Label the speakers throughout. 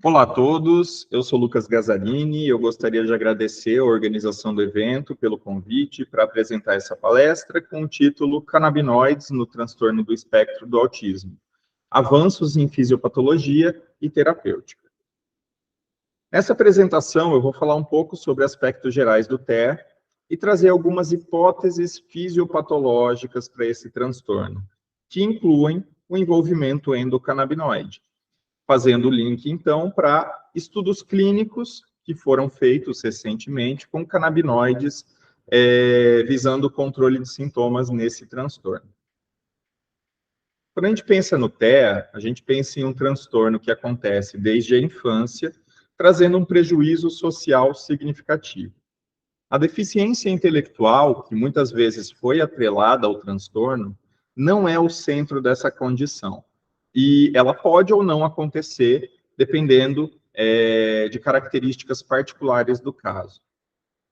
Speaker 1: Olá a todos, eu sou Lucas Gazzarini e eu gostaria de agradecer a organização do evento pelo convite para apresentar essa palestra com o título Canabinoides no transtorno do espectro do autismo, avanços em fisiopatologia e terapêutica. Nessa apresentação eu vou falar um pouco sobre aspectos gerais do TEA e trazer algumas hipóteses fisiopatológicas para esse transtorno, que incluem o envolvimento endocannabinoide, fazendo o link, então, para estudos clínicos que foram feitos recentemente com canabinoides, visando o controle de sintomas nesse transtorno. Quando a gente pensa no TEA, a gente pensa em um transtorno que acontece desde a infância, trazendo um prejuízo social significativo. A deficiência intelectual, que muitas vezes foi atrelada ao transtorno, não é o centro dessa condição. E ela pode ou não acontecer, dependendo de características particulares do caso.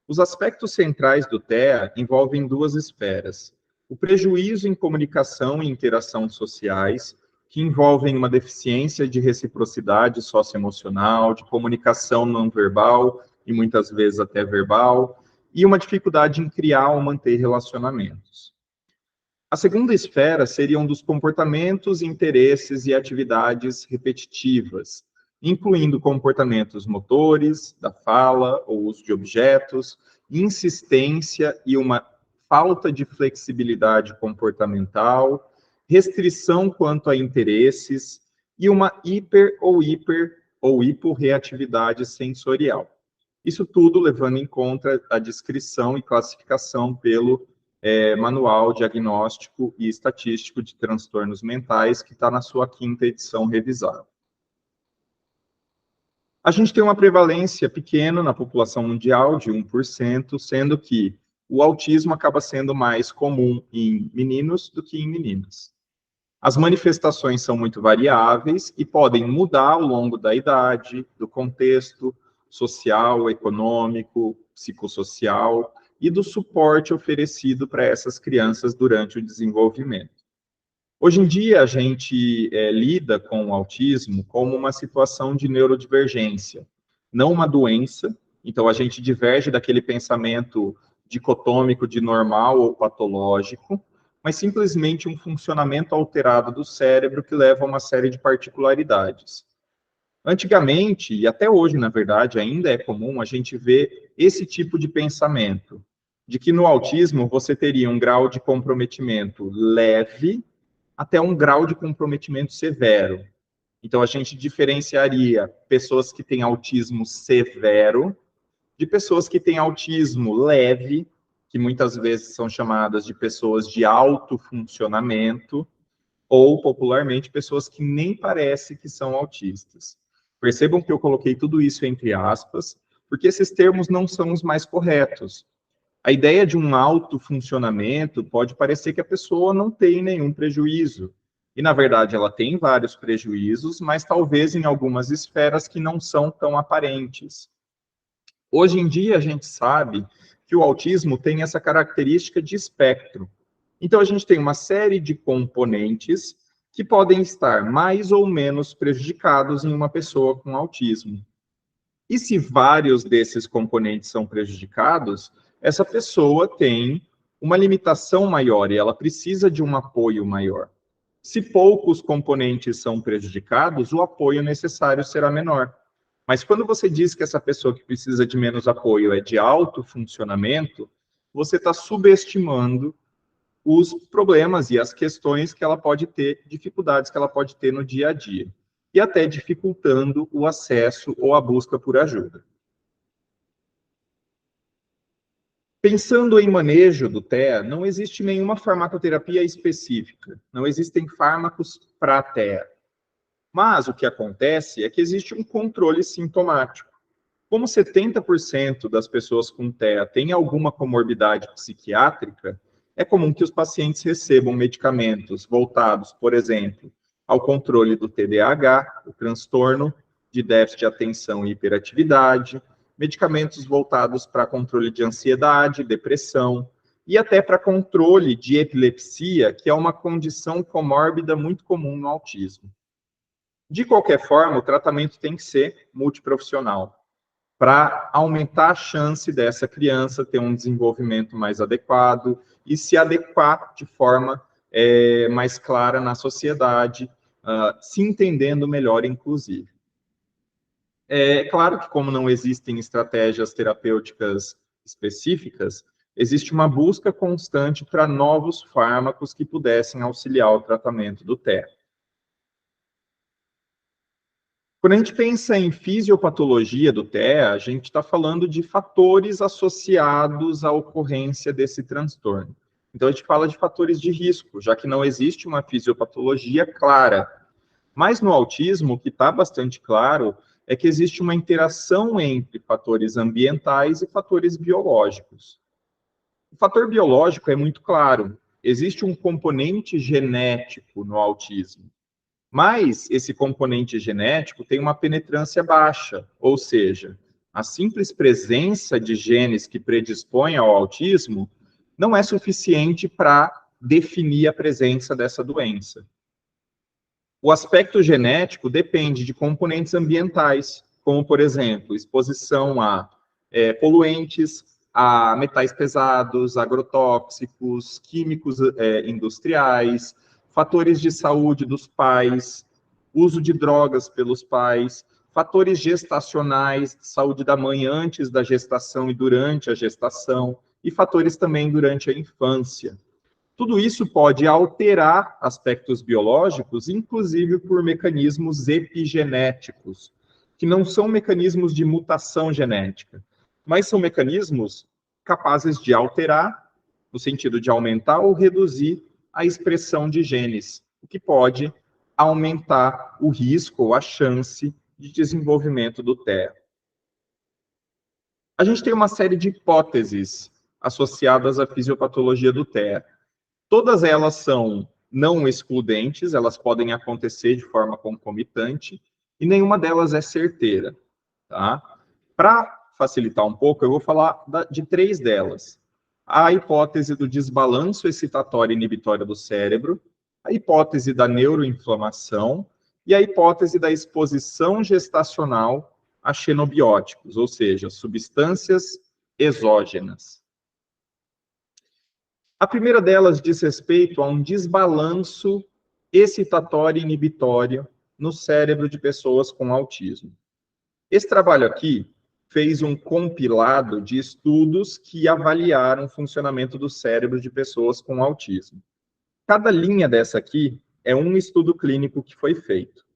Speaker 1: Os aspectos centrais do TEA envolvem duas esferas. O prejuízo em comunicação e interação sociais, que envolvem uma deficiência de reciprocidade socioemocional, de comunicação não verbal e muitas vezes até verbal, e uma dificuldade em criar ou manter relacionamentos. A segunda esfera seriam dos comportamentos, interesses e atividades repetitivas, incluindo comportamentos motores, da fala ou uso de objetos, insistência e uma falta de flexibilidade comportamental, restrição quanto a interesses e uma hiper ou hiporreatividade sensorial. Isso tudo levando em conta a descrição e classificação pelo Manual Diagnóstico e Estatístico de Transtornos Mentais, que está na sua 5ª edição revisada. A gente tem uma prevalência pequena na população mundial, de 1%, sendo que o autismo acaba sendo mais comum em meninos do que em meninas. As manifestações são muito variáveis e podem mudar ao longo da idade, do contexto social, econômico, psicossocial, e do suporte oferecido para essas crianças durante o desenvolvimento. Hoje em dia, a gente lida com o autismo como uma situação de neurodivergência, não uma doença, então a gente diverge daquele pensamento dicotômico de normal ou patológico, mas simplesmente um funcionamento alterado do cérebro que leva a uma série de particularidades. Antigamente, e até hoje, na verdade, ainda é comum a gente ver esse tipo de pensamento, de que no autismo você teria um grau de comprometimento leve até um grau de comprometimento severo. Então, a gente diferenciaria pessoas que têm autismo severo de pessoas que têm autismo leve, que muitas vezes são chamadas de pessoas de alto funcionamento, ou, popularmente, pessoas que nem parece que são autistas. Percebam que eu coloquei tudo isso entre aspas, porque esses termos não são os mais corretos. A ideia de um alto funcionamento pode parecer que a pessoa não tem nenhum prejuízo. E, na verdade, ela tem vários prejuízos, mas talvez em algumas esferas que não são tão aparentes. Hoje em dia, a gente sabe que o autismo tem essa característica de espectro. Então, a gente tem uma série de componentes que podem estar mais ou menos prejudicados em uma pessoa com autismo. E se vários desses componentes são prejudicados, essa pessoa tem uma limitação maior e ela precisa de um apoio maior. Se poucos componentes são prejudicados, o apoio necessário será menor. Mas quando você diz que essa pessoa que precisa de menos apoio é de alto funcionamento, você está subestimando os problemas e as questões que ela pode ter, dificuldades que ela pode ter no dia a dia, e até dificultando o acesso ou a busca por ajuda. Pensando em manejo do TEA, não existe nenhuma farmacoterapia específica, não existem fármacos para TEA. Mas o que acontece é que existe um controle sintomático. Como 70% das pessoas com TEA têm alguma comorbidade psiquiátrica, é comum que os pacientes recebam medicamentos voltados, por exemplo, ao controle do TDAH, o transtorno de déficit de atenção e hiperatividade, medicamentos voltados para controle de ansiedade, depressão, e até para controle de epilepsia, que é uma condição comórbida muito comum no autismo. De qualquer forma, o tratamento tem que ser multiprofissional, para aumentar a chance dessa criança ter um desenvolvimento mais adequado e se adequar de forma mais clara na sociedade, se entendendo melhor, inclusive. É claro que, como não existem estratégias terapêuticas específicas, existe uma busca constante para novos fármacos que pudessem auxiliar o tratamento do TEA. Quando a gente pensa em fisiopatologia do TEA, a gente está falando de fatores associados à ocorrência desse transtorno. Então, a gente fala de fatores de risco, já que não existe uma fisiopatologia clara. Mas no autismo, o que está bastante claro é que existe uma interação entre fatores ambientais e fatores biológicos. O fator biológico é muito claro. Existe um componente genético no autismo. Mas esse componente genético tem uma penetrância baixa, ou seja, a simples presença de genes que predispõem ao autismo não é suficiente para definir a presença dessa doença. O aspecto genético depende de componentes ambientais, como, por exemplo, exposição a poluentes, a metais pesados, agrotóxicos, químicos industriais, fatores de saúde dos pais, uso de drogas pelos pais, fatores gestacionais, saúde da mãe antes da gestação e durante a gestação, e fatores também durante a infância. Tudo isso pode alterar aspectos biológicos, inclusive por mecanismos epigenéticos, que não são mecanismos de mutação genética, mas são mecanismos capazes de alterar, no sentido de aumentar ou reduzir a expressão de genes, o que pode aumentar o risco ou a chance de desenvolvimento do TEA. A gente tem uma série de hipóteses associadas à fisiopatologia do TEA. Todas elas são não excludentes, elas podem acontecer de forma concomitante, e nenhuma delas é certeira. Tá? Para facilitar um pouco, eu vou falar de 3 delas. A hipótese do desbalanço excitatório inibitório do cérebro, a hipótese da neuroinflamação e a hipótese da exposição gestacional a xenobióticos, ou seja, substâncias exógenas. A primeira delas diz respeito a um desbalanço excitatório e inibitório no cérebro de pessoas com autismo. Esse trabalho aqui fez um compilado de estudos que avaliaram o funcionamento do cérebro de pessoas com autismo. Cada linha dessa aqui é um estudo clínico que foi feito.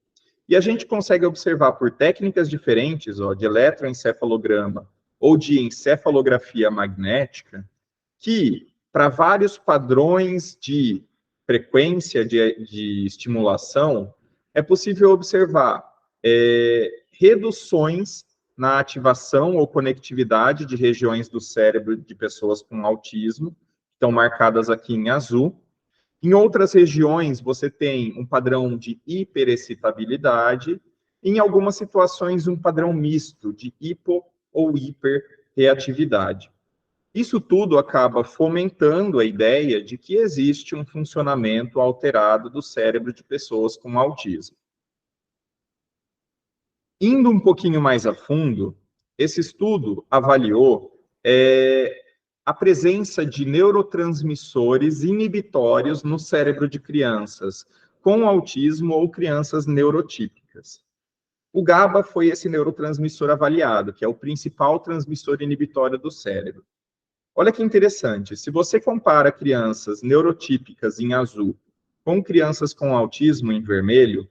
Speaker 1: E a gente consegue observar por técnicas diferentes, de eletroencefalograma ou de encefalografia magnética, que para vários padrões de frequência de estimulação, é possível observar reduções na ativação ou conectividade de regiões do cérebro de pessoas com autismo, que estão marcadas aqui em azul. Em outras regiões, você tem um padrão de hiperexcitabilidade, em algumas situações, um padrão misto de hipo ou hiperreatividade. Isso tudo acaba fomentando a ideia de que existe um funcionamento alterado do cérebro de pessoas com autismo. Indo um pouquinho mais a fundo, esse estudo avaliou a presença de neurotransmissores inibitórios no cérebro de crianças com autismo ou crianças neurotípicas. O GABA foi esse neurotransmissor avaliado, que é o principal transmissor inibitório do cérebro. Olha que interessante, se você compara crianças neurotípicas em azul com crianças com autismo em vermelho,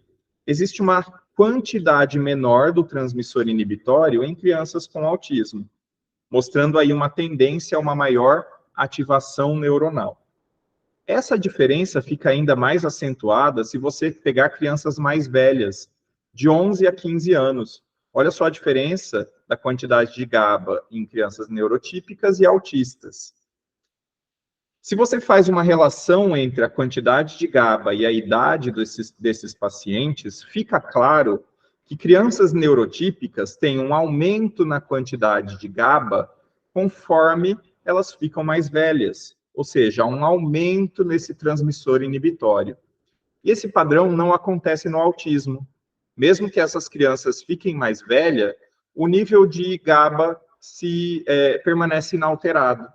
Speaker 1: existe uma quantidade menor do transmissor inibitório em crianças com autismo, mostrando aí uma tendência a uma maior ativação neuronal. Essa diferença fica ainda mais acentuada se você pegar crianças mais velhas, de 11 a 15 anos. Olha só a diferença da quantidade de GABA em crianças neurotípicas e autistas. Se você faz uma relação entre a quantidade de GABA e a idade desses pacientes, fica claro que crianças neurotípicas têm um aumento na quantidade de GABA conforme elas ficam mais velhas, ou seja, há um aumento nesse transmissor inibitório. E esse padrão não acontece no autismo. mesmo que essas crianças fiquem mais velhas, o nível de GABA permanece inalterado,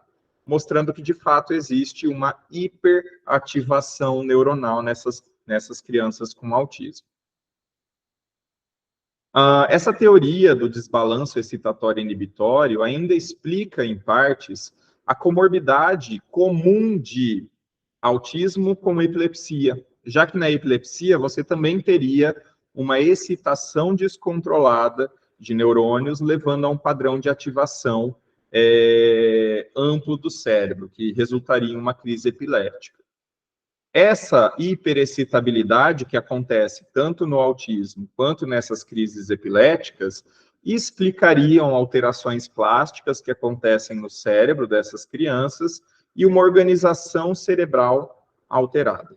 Speaker 1: mostrando que, de fato, existe uma hiperativação neuronal nessas crianças com autismo. Essa teoria do desbalanço excitatório inibitório ainda explica, em partes, a comorbidade comum de autismo com epilepsia, já que na epilepsia você também teria uma excitação descontrolada de neurônios, levando a um padrão de ativação amplo do cérebro, que resultaria em uma crise epiléptica. Essa hiperexcitabilidade que acontece tanto no autismo quanto nessas crises epiléticas explicariam alterações plásticas que acontecem no cérebro dessas crianças e uma organização cerebral alterada.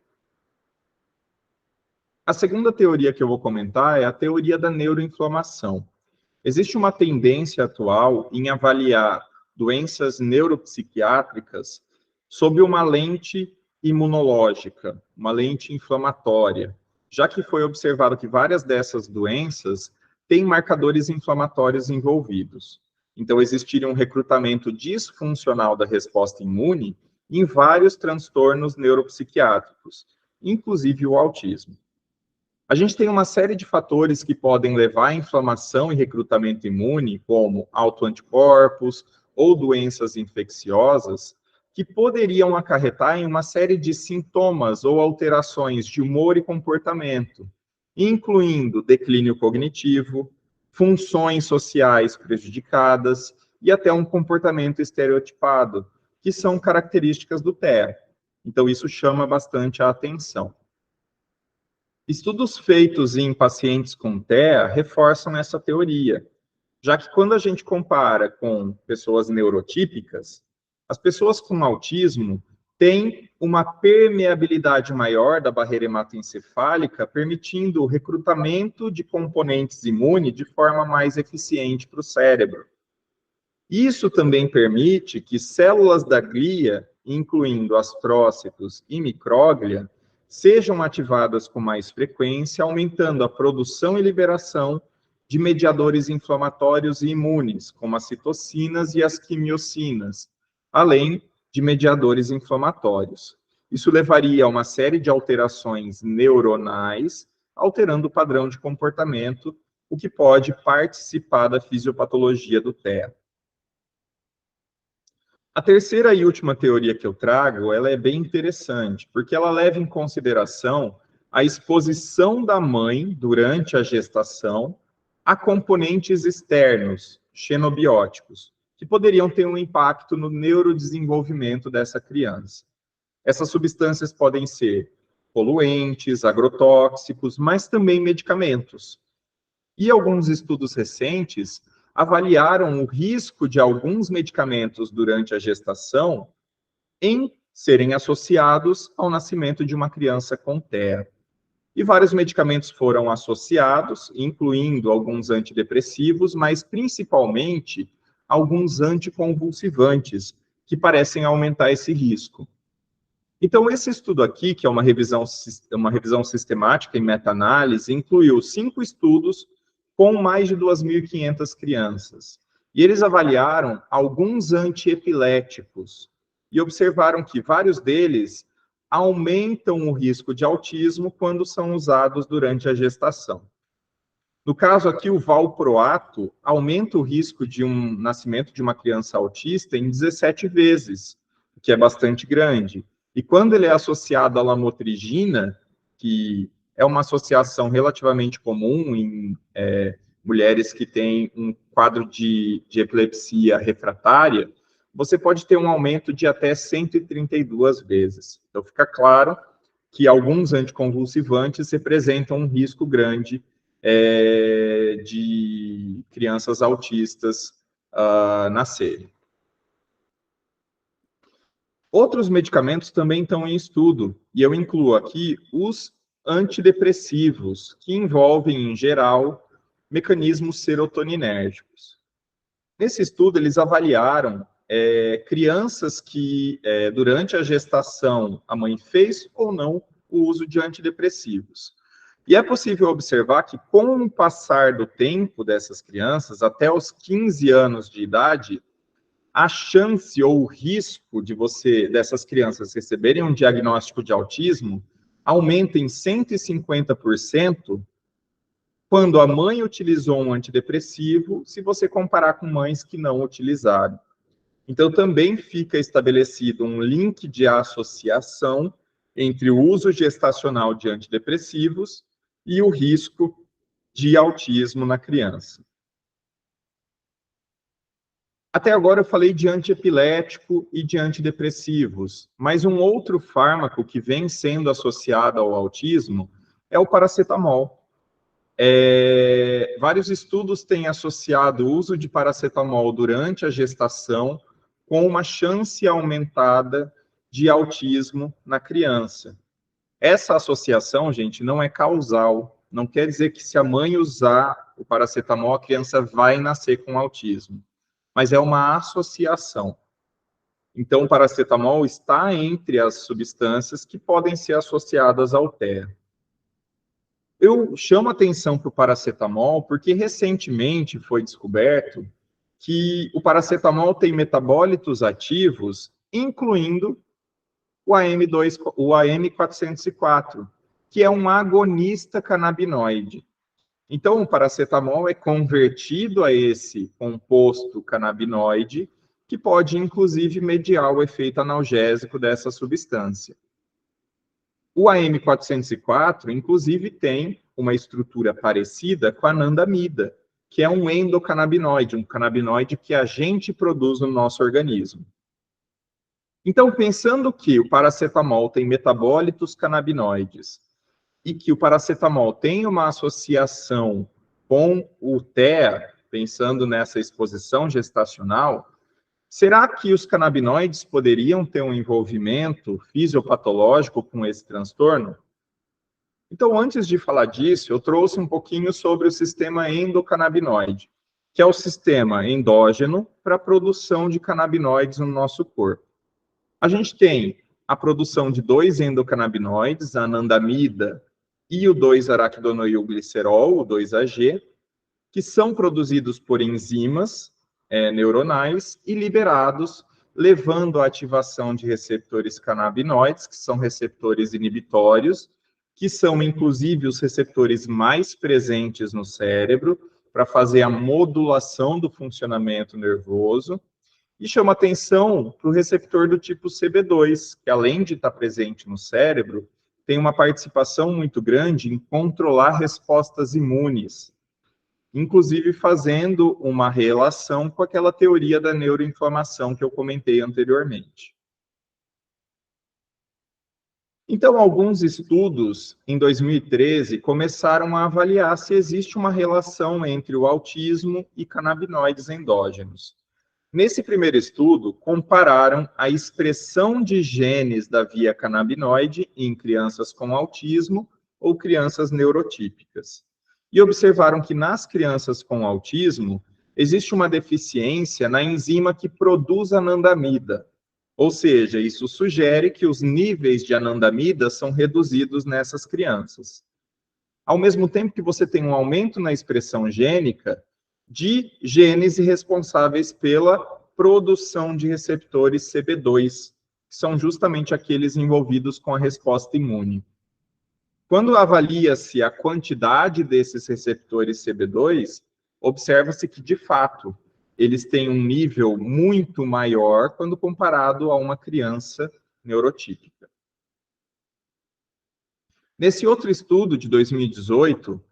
Speaker 1: A segunda teoria que eu vou comentar é a teoria da neuroinflamação. Existe uma tendência atual em avaliar doenças neuropsiquiátricas sob uma lente imunológica, uma lente inflamatória, já que foi observado que várias dessas doenças têm marcadores inflamatórios envolvidos. Então, existiria um recrutamento disfuncional da resposta imune em vários transtornos neuropsiquiátricos, inclusive o autismo. A gente tem uma série de fatores que podem levar à inflamação e recrutamento imune, como autoanticorpos ou doenças infecciosas, que poderiam acarretar em uma série de sintomas ou alterações de humor e comportamento, incluindo declínio cognitivo, funções sociais prejudicadas e até um comportamento estereotipado, que são características do TEA. Então, isso chama bastante a atenção. Estudos feitos em pacientes com TEA reforçam essa teoria, já que quando a gente compara com pessoas neurotípicas, as pessoas com autismo têm uma permeabilidade maior da barreira hematoencefálica, permitindo o recrutamento de componentes imunes de forma mais eficiente para o cérebro. Isso também permite que células da glia, incluindo astrócitos e micróglia, sejam ativadas com mais frequência, aumentando a produção e liberação de mediadores inflamatórios e imunes, como as citocinas e as quimiocinas, além de mediadores inflamatórios. Isso levaria a uma série de alterações neuronais, alterando o padrão de comportamento, o que pode participar da fisiopatologia do TEA. A terceira e última teoria que eu trago, ela é bem interessante, porque ela leva em consideração a exposição da mãe durante a gestação a componentes externos, xenobióticos, que poderiam ter um impacto no neurodesenvolvimento dessa criança. Essas substâncias podem ser poluentes, agrotóxicos, mas também medicamentos. E alguns estudos recentes avaliaram o risco de alguns medicamentos durante a gestação em serem associados ao nascimento de uma criança com TEA. E vários medicamentos foram associados, incluindo alguns antidepressivos, mas principalmente alguns anticonvulsivantes, que parecem aumentar esse risco. Então, esse estudo aqui, que é uma revisão sistemática em meta-análise, incluiu 5 estudos com mais de 2.500 crianças. E eles avaliaram alguns antiepiléticos e observaram que vários deles aumentam o risco de autismo quando são usados durante a gestação. No caso aqui, o valproato aumenta o risco de um nascimento de uma criança autista em 17 vezes, o que é bastante grande. E quando ele é associado à lamotrigina, que é uma associação relativamente comum em mulheres que têm um quadro de epilepsia refratária, você pode ter um aumento de até 132 vezes. Então, fica claro que alguns anticonvulsivantes representam um risco grande de crianças autistas nascerem. Outros medicamentos também estão em estudo, e eu incluo aqui os antidepressivos, que envolvem, em geral, mecanismos serotoninérgicos. Nesse estudo, eles avaliaram crianças que, durante a gestação, a mãe fez ou não o uso de antidepressivos. E é possível observar que, com o passar do tempo dessas crianças, até os 15 anos de idade, a chance ou o risco dessas crianças receberem um diagnóstico de autismo aumenta em 150% quando a mãe utilizou um antidepressivo, se você comparar com mães que não utilizaram. Então, também fica estabelecido um link de associação entre o uso gestacional de antidepressivos e o risco de autismo na criança. Até agora eu falei de antiepilético e de antidepressivos, mas um outro fármaco que vem sendo associado ao autismo é o paracetamol. Vários estudos têm associado o uso de paracetamol durante a gestação com uma chance aumentada de autismo na criança. Essa associação, gente, não é causal. Não quer dizer que se a mãe usar o paracetamol, a criança vai nascer com autismo. Mas é uma associação. Então, o paracetamol está entre as substâncias que podem ser associadas ao TEA. Eu chamo atenção para o paracetamol porque recentemente foi descoberto que o paracetamol tem metabólitos ativos, incluindo o AM404, que é um agonista canabinoide. Então, o paracetamol é convertido a esse composto canabinoide, que pode, inclusive, mediar o efeito analgésico dessa substância. O AM404, inclusive, tem uma estrutura parecida com a anandamida, que é um endocannabinoide, um canabinoide que a gente produz no nosso organismo. Então, pensando que o paracetamol tem metabólitos canabinoides e que o paracetamol tem uma associação com o TEA, pensando nessa exposição gestacional, será que os canabinoides poderiam ter um envolvimento fisiopatológico com esse transtorno? Então, antes de falar disso, eu trouxe um pouquinho sobre o sistema endocannabinoide, que é o sistema endógeno para a produção de canabinoides no nosso corpo. A gente tem a produção de dois endocannabinoides, a anandamida e o 2-araquidonoilglicerol, o 2-AG, que são produzidos por enzimas neuronais e liberados, levando à ativação de receptores canabinoides, que são receptores inibitórios, que são, inclusive, os receptores mais presentes no cérebro, para fazer a modulação do funcionamento nervoso, e chama atenção para o receptor do tipo CB2, que além de estar presente no cérebro, tem uma participação muito grande em controlar respostas imunes, inclusive fazendo uma relação com aquela teoria da neuroinflamação que eu comentei anteriormente. Então, alguns estudos, em 2013, começaram a avaliar se existe uma relação entre o autismo e canabinoides endógenos. Nesse primeiro estudo, compararam a expressão de genes da via canabinoide em crianças com autismo ou crianças neurotípicas. E observaram que nas crianças com autismo, existe uma deficiência na enzima que produz anandamida. Ou seja, isso sugere que os níveis de anandamida são reduzidos nessas crianças. Ao mesmo tempo que você tem um aumento na expressão gênica de genes responsáveis pela produção de receptores CB2, que são justamente aqueles envolvidos com a resposta imune. Quando avalia-se a quantidade desses receptores CB2, observa-se que, de fato, eles têm um nível muito maior quando comparado a uma criança neurotípica. Nesse outro estudo de 2018,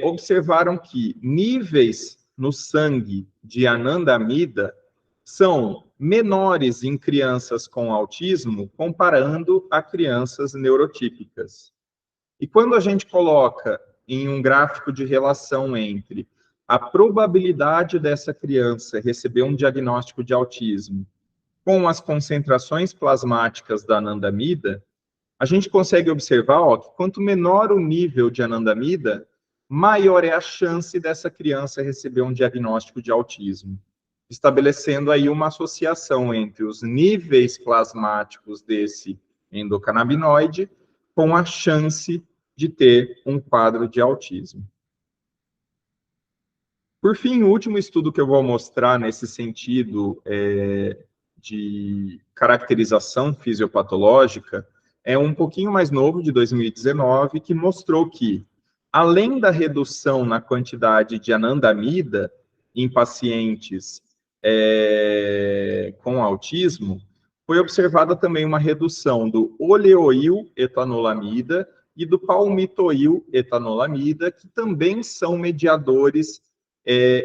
Speaker 1: observaram que níveis no sangue de anandamida são menores em crianças com autismo comparando a crianças neurotípicas. E quando a gente coloca em um gráfico de relação entre a probabilidade dessa criança receber um diagnóstico de autismo com as concentrações plasmáticas da anandamida, a gente consegue observar que quanto menor o nível de anandamida, maior é a chance dessa criança receber um diagnóstico de autismo, estabelecendo aí uma associação entre os níveis plasmáticos desse endocannabinoide com a chance de ter um quadro de autismo. Por fim, o último estudo que eu vou mostrar nesse sentido de caracterização fisiopatológica é um pouquinho mais novo, de 2019, que mostrou que, além da redução na quantidade de anandamida em pacientes com autismo, foi observada também uma redução do oleoil-etanolamida e do palmitoil-etanolamida, que também são mediadores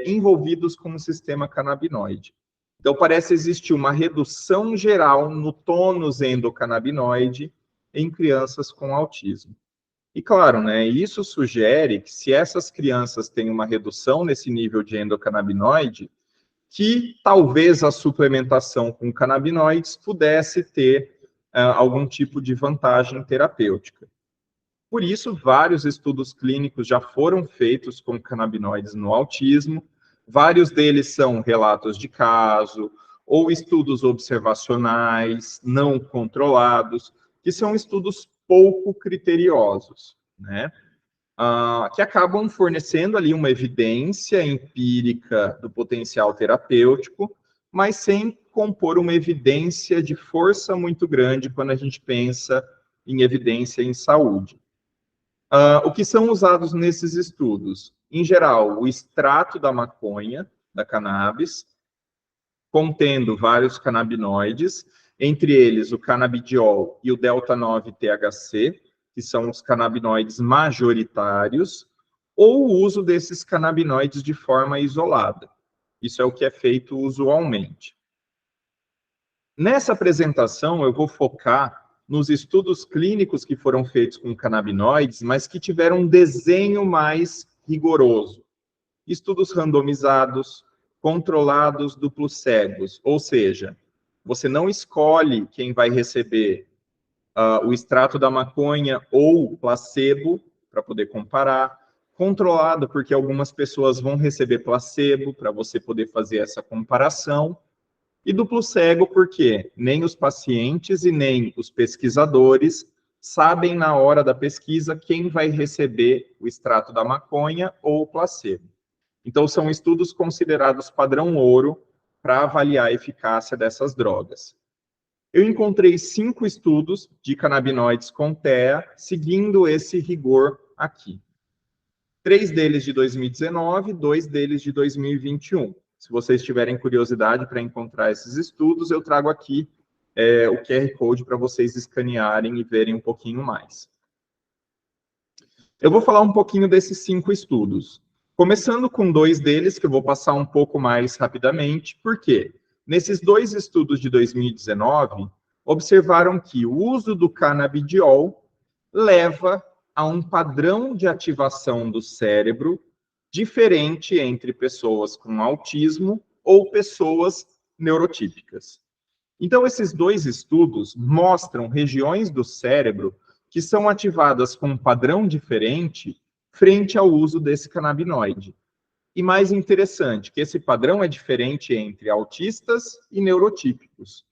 Speaker 1: envolvidos com o sistema canabinoide. Então, parece existir uma redução geral no tônus endocannabinoide em crianças com autismo. E, claro, né, isso sugere que se essas crianças têm uma redução nesse nível de endocannabinoide, que talvez a suplementação com canabinoides pudesse ter algum tipo de vantagem terapêutica. Por isso, vários estudos clínicos já foram feitos com canabinoides no autismo. Vários deles são relatos de caso ou estudos observacionais não controlados, que são estudos pouco criteriosos, né? Que acabam fornecendo ali uma evidência empírica do potencial terapêutico, mas sem compor uma evidência de força muito grande quando a gente pensa em evidência em saúde. O que são usados nesses estudos? Em geral, o extrato da maconha, da cannabis, contendo vários canabinoides, entre eles o canabidiol e o delta-9-THC, que são os canabinoides majoritários, ou o uso desses canabinoides de forma isolada. Isso é o que é feito usualmente. Nessa apresentação, eu vou focar nos estudos clínicos que foram feitos com canabinoides, mas que tiveram um desenho mais rigoroso. Estudos randomizados, controlados, duplos cegos, ou seja, você não escolhe quem vai receber o extrato da maconha ou placebo, para poder comparar, controlado, porque algumas pessoas vão receber placebo, para você poder fazer essa comparação, e duplo cego, porque nem os pacientes e nem os pesquisadores sabem na hora da pesquisa quem vai receber o extrato da maconha ou o placebo. Então, são estudos considerados padrão ouro para avaliar a eficácia dessas drogas. Eu encontrei 5 estudos de canabinoides com TEA, seguindo esse rigor aqui. 3 deles de 2019, 2 deles de 2021. Se vocês tiverem curiosidade para encontrar esses estudos, eu trago aqui o QR Code para vocês escanearem e verem um pouquinho mais. Eu vou falar um pouquinho desses 5 estudos. Começando com 2 deles, que eu vou passar um pouco mais rapidamente. Por quê? Nesses 2 estudos de 2019, observaram que o uso do canabidiol leva a um padrão de ativação do cérebro diferente entre pessoas com autismo ou pessoas neurotípicas. Então, esses 2 estudos mostram regiões do cérebro que são ativadas com um padrão diferente frente ao uso desse canabinoide. E mais interessante, que esse padrão é diferente entre autistas e neurotípicos.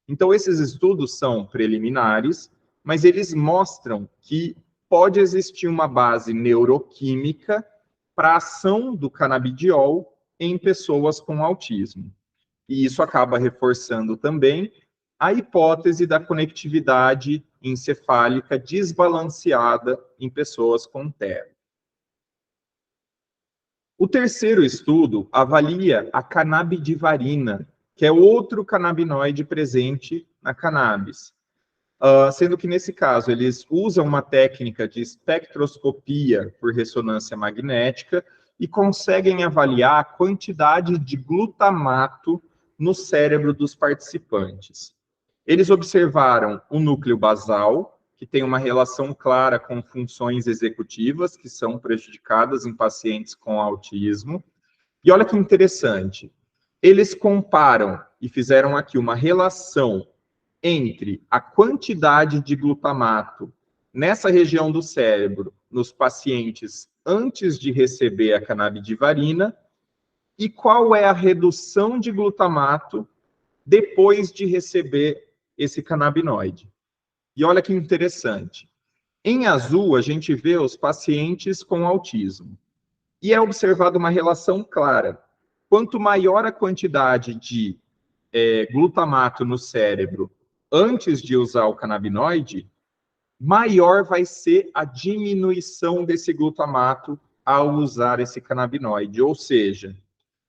Speaker 1: Então, esses estudos são preliminares, mas eles mostram que pode existir uma base neuroquímica para a ação do canabidiol em pessoas com autismo. E isso acaba reforçando também a hipótese da conectividade encefálica desbalanceada em pessoas com TEA. O terceiro estudo avalia a canabidivarina, que é outro canabinoide presente na cannabis. Sendo que, nesse caso, eles usam uma técnica de espectroscopia por ressonância magnética e conseguem avaliar a quantidade de glutamato no cérebro dos participantes. Eles observaram o núcleo basal, que tem uma relação clara com funções executivas, que são prejudicadas em pacientes com autismo. E olha que interessante, eles comparam e fizeram aqui uma relação entre a quantidade de glutamato nessa região do cérebro nos pacientes antes de receber a canabidivarina e qual é a redução de glutamato depois de receber esse canabinoide. E olha que interessante, Em azul, a gente vê os pacientes com autismo. E é observada uma relação clara. Quanto maior a quantidade de glutamato no cérebro antes de usar o canabinoide, maior vai ser a diminuição desse glutamato ao usar esse canabinoide. Ou seja,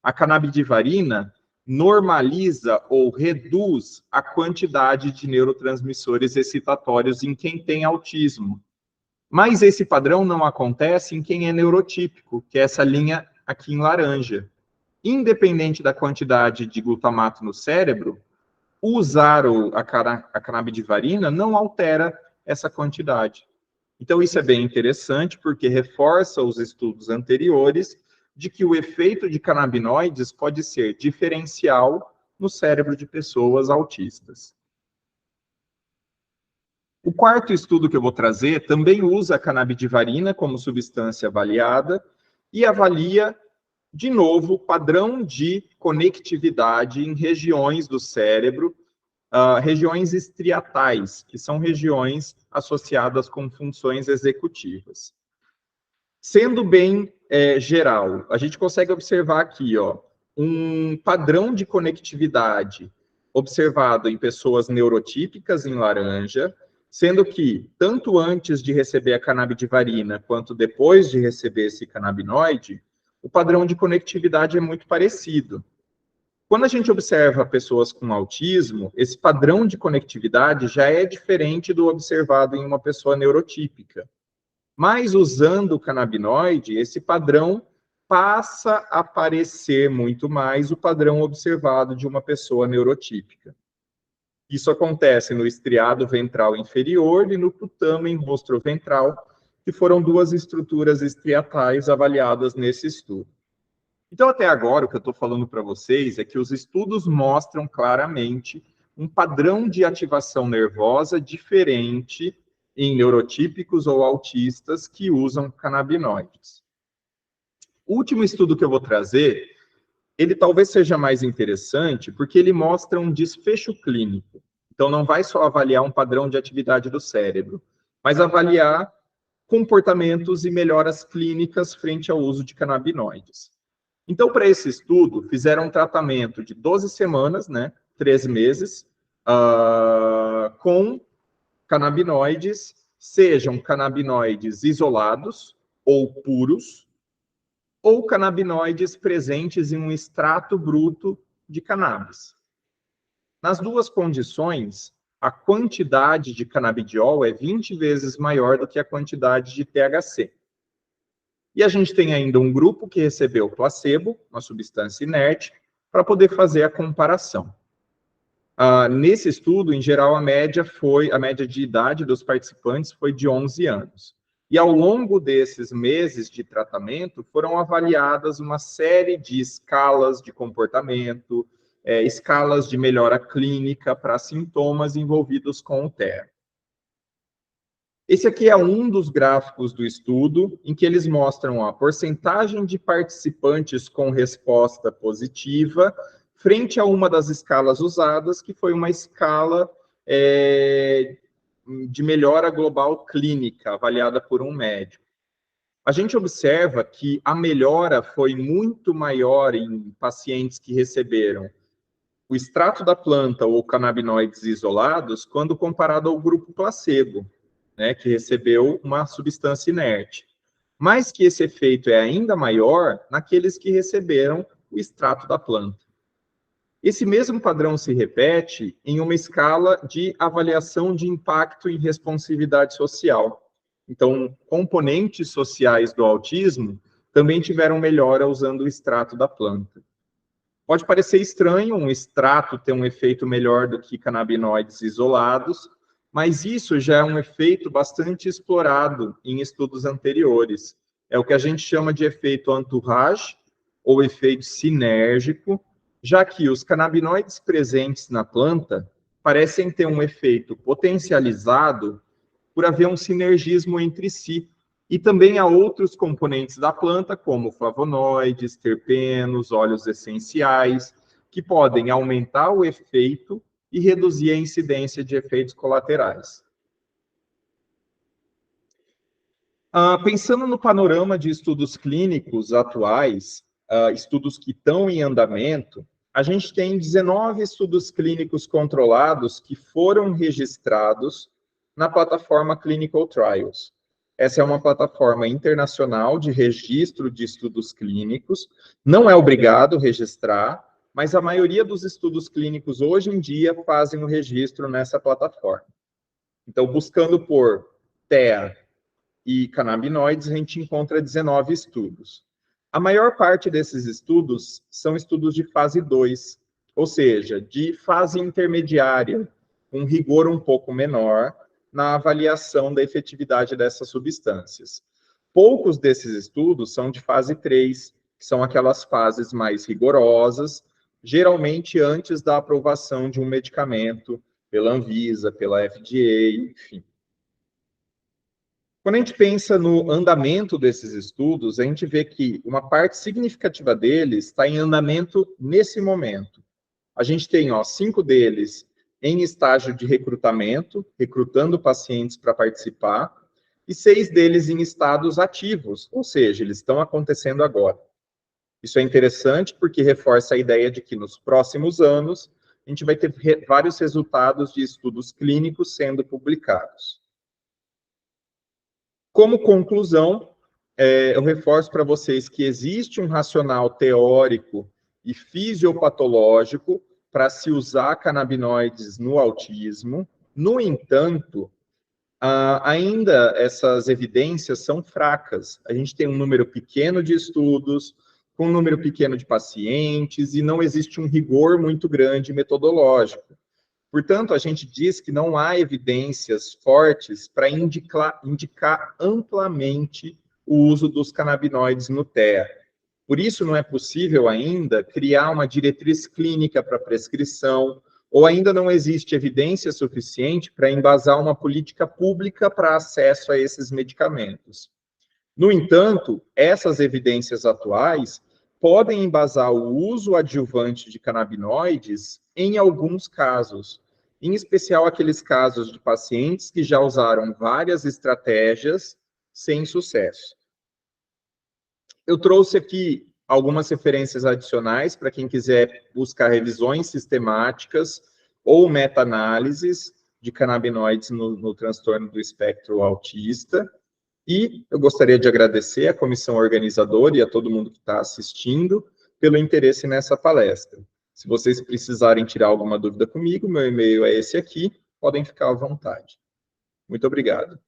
Speaker 1: a canabidivarina normaliza ou reduz a quantidade de neurotransmissores excitatórios em quem tem autismo. Mas esse padrão não acontece em quem é neurotípico, que é essa linha aqui em laranja. Independente da quantidade de glutamato no cérebro, usar a canabidivarina não altera essa quantidade. Então, isso é bem interessante, porque reforça os estudos anteriores de que o efeito de canabinoides pode ser diferencial no cérebro de pessoas autistas. O quarto estudo que eu vou trazer também usa a canabidivarina como substância avaliada e avalia, de novo, o padrão de conectividade em regiões do cérebro, regiões estriatais, que são regiões associadas com funções executivas. Sendo bem geral, a gente consegue observar aqui, um padrão de conectividade observado em pessoas neurotípicas em laranja, sendo que, tanto antes de receber a canabidivarina, quanto depois de receber esse canabinoide, o padrão de conectividade é muito parecido. Quando a gente observa pessoas com autismo, esse padrão de conectividade já é diferente do observado em uma pessoa neurotípica. Mas usando o canabinoide, esse padrão passa a parecer muito mais o padrão observado de uma pessoa neurotípica. Isso acontece no estriado ventral inferior e no putamen rostroventral, que foram duas estruturas estriatais avaliadas nesse estudo. Então, até agora, o que eu estou falando para vocês é que os estudos mostram claramente um padrão de ativação nervosa diferente em neurotípicos ou autistas que usam canabinoides. O último estudo que eu vou trazer, ele talvez seja mais interessante, porque ele mostra um desfecho clínico. Então, não vai só avaliar um padrão de atividade do cérebro, mas avaliar comportamentos e melhoras clínicas frente ao uso de canabinoides. Então, para esse estudo, fizeram um tratamento de 12 semanas, 3 meses, com canabinoides, sejam canabinoides isolados ou puros, ou canabinoides presentes em um extrato bruto de cannabis. Nas duas condições, a quantidade de canabidiol é 20 vezes maior do que a quantidade de THC. E a gente tem ainda um grupo que recebeu placebo, uma substância inerte, para poder fazer a comparação. Nesse estudo, em geral, a média de idade dos participantes foi de 11 anos. E ao longo desses meses de tratamento, foram avaliadas uma série de escalas de comportamento, escalas de melhora clínica para sintomas envolvidos com o TER. Esse aqui é um dos gráficos do estudo, em que eles mostram a porcentagem de participantes com resposta positiva frente a uma das escalas usadas, que foi uma escala de melhora global clínica, avaliada por um médico. A gente observa que a melhora foi muito maior em pacientes que receberam o extrato da planta ou canabinoides isolados, quando comparado ao grupo placebo, que recebeu uma substância inerte. Mas que esse efeito é ainda maior naqueles que receberam o extrato da planta. Esse mesmo padrão se repete em uma escala de avaliação de impacto em responsividade social. Então, componentes sociais do autismo também tiveram melhora usando o extrato da planta. Pode parecer estranho um extrato ter um efeito melhor do que canabinoides isolados, mas isso já é um efeito bastante explorado em estudos anteriores. É o que a gente chama de efeito entourage, ou efeito sinérgico, já que os canabinoides presentes na planta parecem ter um efeito potencializado por haver um sinergismo entre si. E também há outros componentes da planta, como flavonoides, terpenos, óleos essenciais, que podem aumentar o efeito e reduzir a incidência de efeitos colaterais. Pensando no panorama de estudos clínicos atuais, estudos que estão em andamento, a gente tem 19 estudos clínicos controlados que foram registrados na plataforma Clinical Trials. Essa é uma plataforma internacional de registro de estudos clínicos. Não é obrigado registrar, mas a maioria dos estudos clínicos hoje em dia fazem o registro nessa plataforma. Então, buscando por TEA e canabinoides, a gente encontra 19 estudos. A maior parte desses estudos são estudos de fase 2, ou seja, de fase intermediária, com rigor um pouco menor na avaliação da efetividade dessas substâncias. Poucos desses estudos são de fase 3, que são aquelas fases mais rigorosas, geralmente antes da aprovação de um medicamento pela Anvisa, pela FDA, enfim. Quando a gente pensa no andamento desses estudos, a gente vê que uma parte significativa deles está em andamento nesse momento. A gente tem 5 deles em estágio de recrutamento, recrutando pacientes para participar, e 6 deles em estados ativos, ou seja, eles estão acontecendo agora. Isso é interessante porque reforça a ideia de que nos próximos anos a gente vai ter vários resultados de estudos clínicos sendo publicados. Como conclusão, eu reforço para vocês que existe um racional teórico e fisiopatológico para se usar canabinoides no autismo. No entanto, ainda essas evidências são fracas. A gente tem um número pequeno de estudos, com um número pequeno de pacientes, e não existe um rigor muito grande metodológico. Portanto, a gente diz que não há evidências fortes para indicar amplamente o uso dos canabinoides no TEA. Por isso, não é possível ainda criar uma diretriz clínica para prescrição, ou ainda não existe evidência suficiente para embasar uma política pública para acesso a esses medicamentos. No entanto, essas evidências atuais podem embasar o uso adjuvante de canabinoides em alguns casos, em especial aqueles casos de pacientes que já usaram várias estratégias sem sucesso. Eu trouxe aqui algumas referências adicionais para quem quiser buscar revisões sistemáticas ou meta-análises de canabinoides no transtorno do espectro autista. E eu gostaria de agradecer à comissão organizadora e a todo mundo que está assistindo pelo interesse nessa palestra. Se vocês precisarem tirar alguma dúvida comigo, meu e-mail é esse aqui, podem ficar à vontade. Muito obrigado.